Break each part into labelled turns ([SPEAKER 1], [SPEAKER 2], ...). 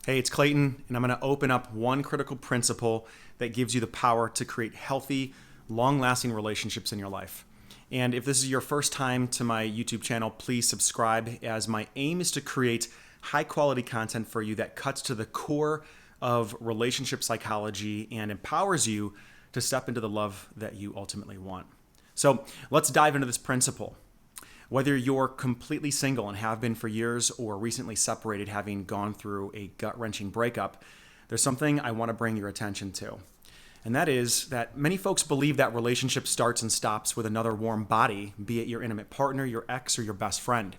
[SPEAKER 1] Hey, it's Clayton, and I'm going to open up one critical principle that gives you the power to create healthy, long lasting relationships in your life. And if this is your first time to my YouTube channel, please subscribe, as my aim is to create high quality content for you that cuts to the core of relationship psychology and empowers you to step into the love that you ultimately want. So let's dive into this principle. Whether you're completely single and have been for years, or recently separated having gone through a gut-wrenching breakup, there's something I want to bring your attention to. And that is that many folks believe that relationship starts and stops with another warm body, be it your intimate partner, your ex, or your best friend.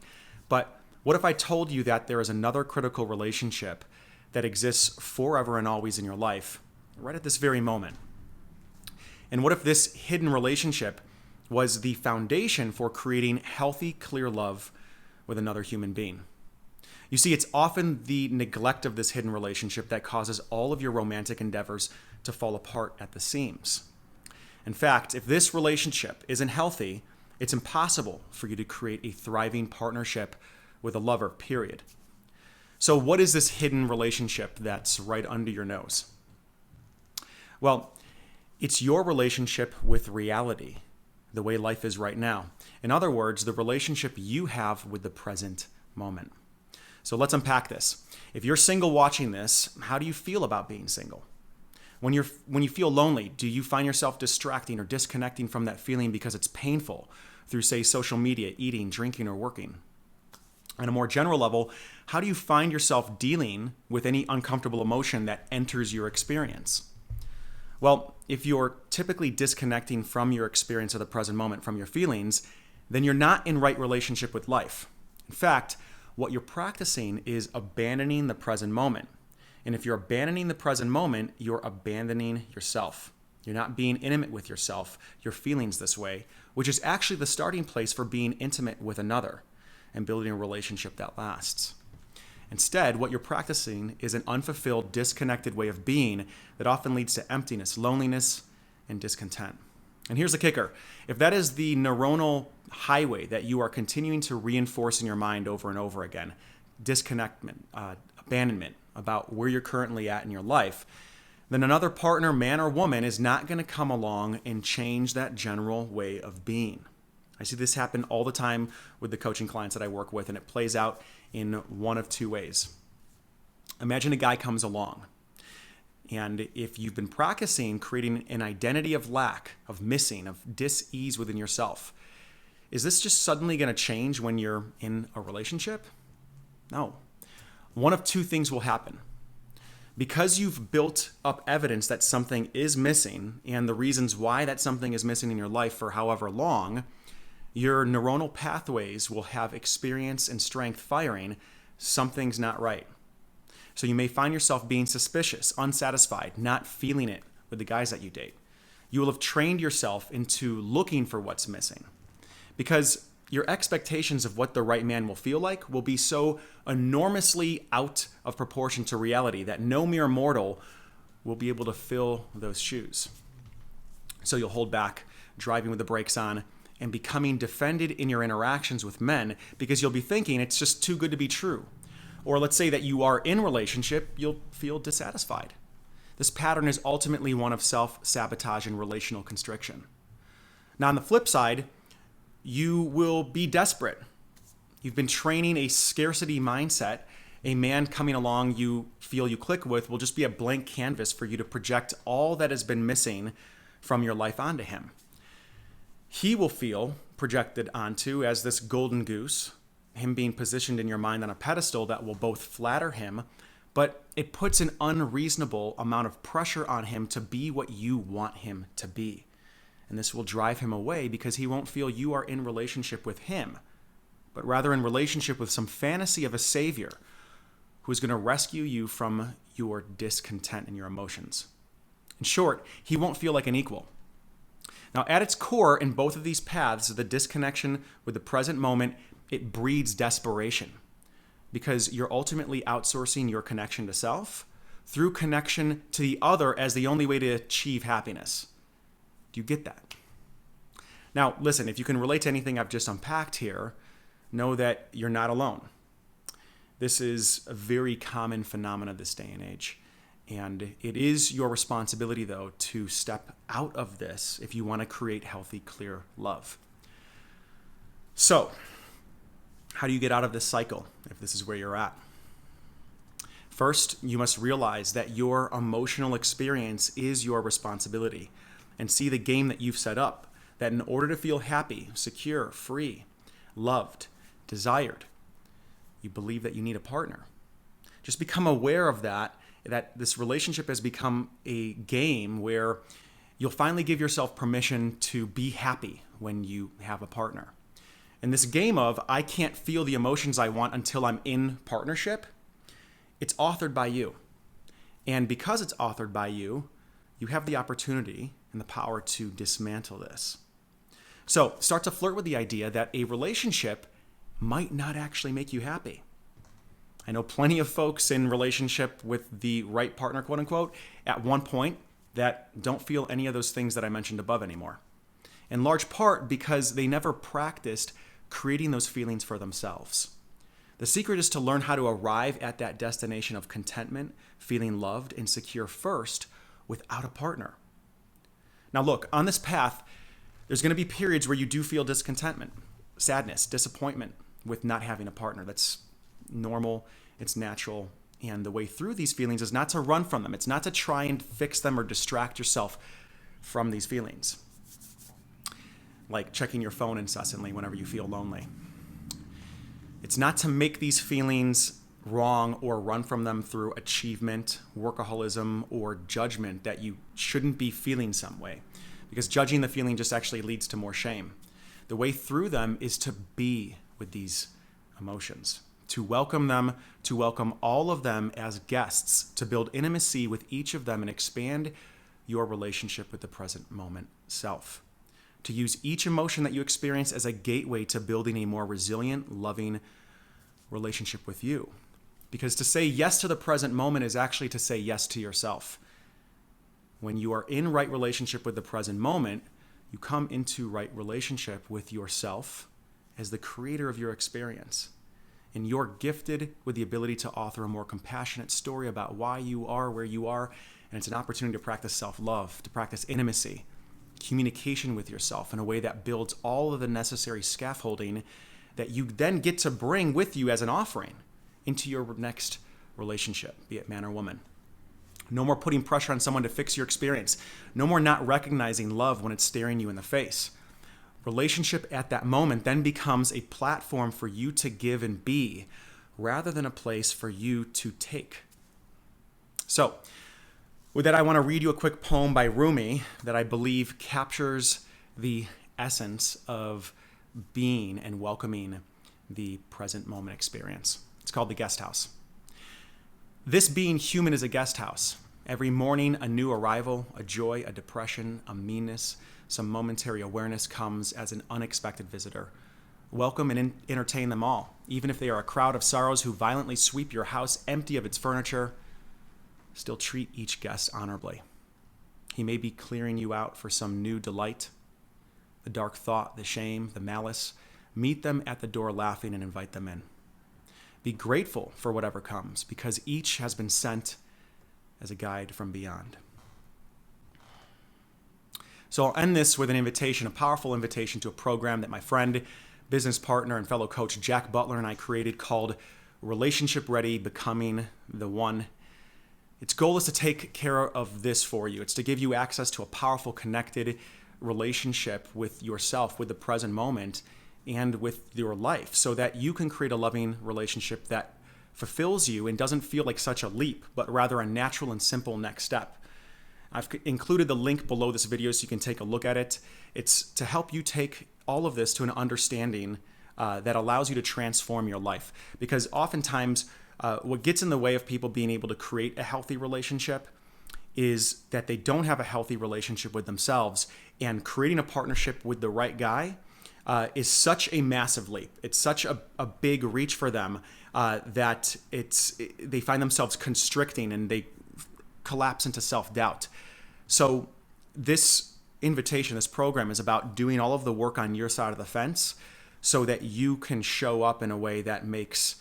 [SPEAKER 1] But what if I told you that there is another critical relationship that exists forever and always in your life, right at this very moment? And what if this hidden relationship was the foundation for creating healthy, clear love with another human being? You see, it's often the neglect of this hidden relationship that causes all of your romantic endeavors to fall apart at the seams. In fact, if this relationship isn't healthy, it's impossible for you to create a thriving partnership with a lover, period. So what is this hidden relationship that's right under your nose? Well, it's your relationship with reality, the way life is right now. In other words, the relationship you have with the present moment. So let's unpack this. If you're single watching this, how do you feel about being single? When you feel lonely, do you find yourself distracting or disconnecting from that feeling because it's painful through, say, social media, eating, drinking, or working? On a more general level, how do you find yourself dealing with any uncomfortable emotion that enters your experience? Well, if you're typically disconnecting from your experience of the present moment, from your feelings, then you're not in right relationship with life. In fact, what you're practicing is abandoning the present moment. And if you're abandoning the present moment, you're abandoning yourself. You're not being intimate with yourself, your feelings this way, which is actually the starting place for being intimate with another and building a relationship that lasts. Instead, what you're practicing is an unfulfilled, disconnected way of being that often leads to emptiness, loneliness, and discontent. And here's the kicker. If that is the neuronal highway that you are continuing to reinforce in your mind over and over again, disconnectment, abandonment about where you're currently at in your life, then another partner, man or woman, is not going to come along and change that general way of being. I see this happen all the time with the coaching clients that I work with, and it plays out in one of two ways. Imagine a guy comes along, and if you've been practicing creating an identity of lack, of missing, of dis-ease within yourself, is this just suddenly going to change when you're in a relationship? No. One of two things will happen. Because you've built up evidence that something is missing and the reasons why that something is missing in your life for however long, your neuronal pathways will have experience and strength firing. Something's not right. So you may find yourself being suspicious, unsatisfied, not feeling it with the guys that you date. You will have trained yourself into looking for what's missing, because your expectations of what the right man will feel like will be so enormously out of proportion to reality that no mere mortal will be able to fill those shoes. So you'll hold back, driving with the brakes on, and becoming defended in your interactions with men because you'll be thinking it's just too good to be true. Or let's say that you are in a relationship, you'll feel dissatisfied. This pattern is ultimately one of self-sabotage and relational constriction. Now, on the flip side, you will be desperate. You've been training a scarcity mindset. A man coming along you feel you click with will just be a blank canvas for you to project all that has been missing from your life onto him. He will feel projected onto as this golden goose, him being positioned in your mind on a pedestal that will both flatter him, but it puts an unreasonable amount of pressure on him to be what you want him to be. And this will drive him away because he won't feel you are in relationship with him, but rather in relationship with some fantasy of a savior who's going to rescue you from your discontent and your emotions. In short, he won't feel like an equal. Now, at its core, in both of these paths, the disconnection with the present moment, it breeds desperation, because you're ultimately outsourcing your connection to self through connection to the other as the only way to achieve happiness. Do you get that? Now, listen, if you can relate to anything I've just unpacked here, know that you're not alone. This is a very common phenomenon this day and age. And it is your responsibility, though, to step out of this if you want to create healthy, clear love. So, how do you get out of this cycle if this is where you're at? First, you must realize that your emotional experience is your responsibility and see the game that you've set up, that in order to feel happy, secure, free, loved, desired, you believe that you need a partner. Just become aware of that this relationship has become a game where you'll finally give yourself permission to be happy when you have a partner. And this game of, I can't feel the emotions I want until I'm in partnership, it's authored by you. And because it's authored by you, you have the opportunity and the power to dismantle this. So start to flirt with the idea that a relationship might not actually make you happy. I know plenty of folks in relationship with the right partner, quote unquote, at one point that don't feel any of those things that I mentioned above anymore. In large part because they never practiced creating those feelings for themselves. The secret is to learn how to arrive at that destination of contentment, feeling loved and secure first without a partner. Now look, on this path, there's going to be periods where you do feel discontentment, sadness, disappointment with not having a partner. That's normal, it's natural, and the way through these feelings is not to run from them. It's not to try and fix them or distract yourself from these feelings, like checking your phone incessantly whenever you feel lonely. It's not to make these feelings wrong or run from them through achievement, workaholism, or judgment that you shouldn't be feeling some way, because judging the feeling just actually leads to more shame. The way through them is to be with these emotions, to welcome them, to welcome all of them as guests, to build intimacy with each of them and expand your relationship with the present moment self. To use each emotion that you experience as a gateway to building a more resilient, loving relationship with you. Because to say yes to the present moment is actually to say yes to yourself. When you are in right relationship with the present moment, you come into right relationship with yourself as the creator of your experience. And you're gifted with the ability to author a more compassionate story about why you are where you are. And it's an opportunity to practice self-love, to practice intimacy, communication with yourself in a way that builds all of the necessary scaffolding that you then get to bring with you as an offering into your next relationship, be it man or woman. No more putting pressure on someone to fix your experience. No more not recognizing love when it's staring you in the face. Relationship at that moment then becomes a platform for you to give and be, rather than a place for you to take. So, with that, I want to read you a quick poem by Rumi that I believe captures the essence of being and welcoming the present moment experience. It's called The Guest House. This being human is a guest house. Every morning, a new arrival, a joy, a depression, a meanness, some momentary awareness comes as an unexpected visitor. Welcome and entertain them all, even if they are a crowd of sorrows who violently sweep your house empty of its furniture. Still treat each guest honorably. He may be clearing you out for some new delight. The dark thought, the shame, the malice, meet them at the door laughing and invite them in. Be grateful for whatever comes, because each has been sent as a guide from beyond. So I'll end this with an invitation, a powerful invitation to a program that my friend, business partner, and fellow coach Jack Butler and I created called Relationship Ready, Becoming the One. Its goal is to take care of this for you. It's to give you access to a powerful, connected relationship with yourself, with the present moment, and with your life, so that you can create a loving relationship that fulfills you and doesn't feel like such a leap, but rather a natural and simple next step. I've included the link below this video so you can take a look at it. It's to help you take all of this to an understanding that allows you to transform your life. Because oftentimes, what gets in the way of people being able to create a healthy relationship is that they don't have a healthy relationship with themselves, and creating a partnership with the right guy is such a massive leap. It's such a big reach for them that they find themselves constricting and they collapse into self-doubt. So this invitation, this program is about doing all of the work on your side of the fence so that you can show up in a way that makes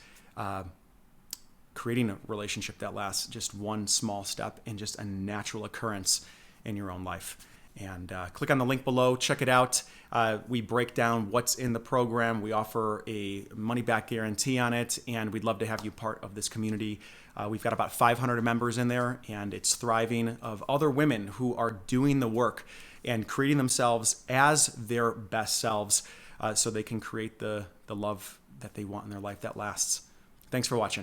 [SPEAKER 1] creating a relationship that lasts, just one small step and just a natural occurrence in your own life. And click on the link below, check it out. We break down what's in the program. We offer a money-back guarantee on it, and we'd love to have you part of this community. We've got about 500 members in there, and it's thriving of other women who are doing the work and creating themselves as their best selves so they can create the love that they want in their life that lasts. Thanks for watching.